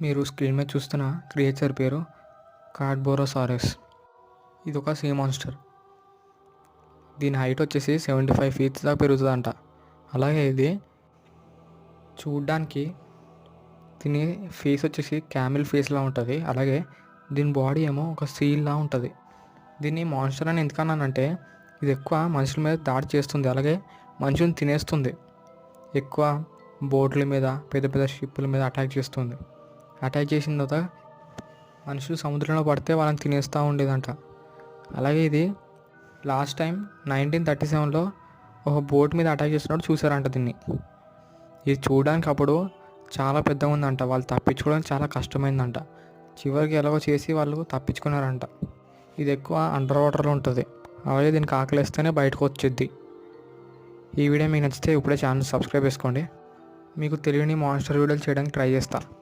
మీరు స్క్రీన్ మీద చూస్తున్న క్రియేచర్ పేరు కార్డ్బోరోసారస్. ఇది ఒక సీ మాన్స్టర్. దీని హైట్ వచ్చేసి 75 feet దాకా పెరుగుతుందంట. అలాగే ఇది చూడ్డానికి దీని ఫేస్ వచ్చేసి క్యామిల్ ఫేస్లా ఉంటుంది. అలాగే దీని బాడీ ఏమో ఒక సీల్లా ఉంటుంది. దీన్ని మాన్స్టర్ అని ఎందుకన్నానంటే ఇది ఎక్కువ మనుషుల మీద దాడి చేస్తుంది, అలాగే మనుషులను తినేస్తుంది. ఎక్కువ బోట్ల మీద, పెద్ద పెద్ద షిప్పుల మీద అటాక్ చేస్తుంది. అటాక్ చేసిన తర్వాత మనుషులు సముద్రంలో పడితే వాళ్ళని తినేస్తూ ఉండేదంట. అలాగే ఇది లాస్ట్ టైం 1937లో ఒక బోట్ మీద అటాక్ చేస్తున్నప్పుడు చూసారంట దీన్ని. ఇది చూడడానికి అప్పుడు చాలా పెద్దగా ఉందంట. వాళ్ళు తప్పించుకోవడానికి చాలా కష్టమైందంట. చివరికి ఎలాగో చేసి వాళ్ళు తప్పించుకున్నారంట. ఇది ఎక్కువ అండర్ వాటర్లో ఉంటుంది. అలాగే దీనికి ఆకలిస్తేనే బయటకు వచ్చేది. ఈ వీడియో మీకు నచ్చితే ఇప్పుడే ఛానల్ సబ్స్క్రైబ్ చేసుకోండి. మీకు తెలియని మాన్స్టర్ వీడియోలు చేయడానికి ట్రై చేస్తా.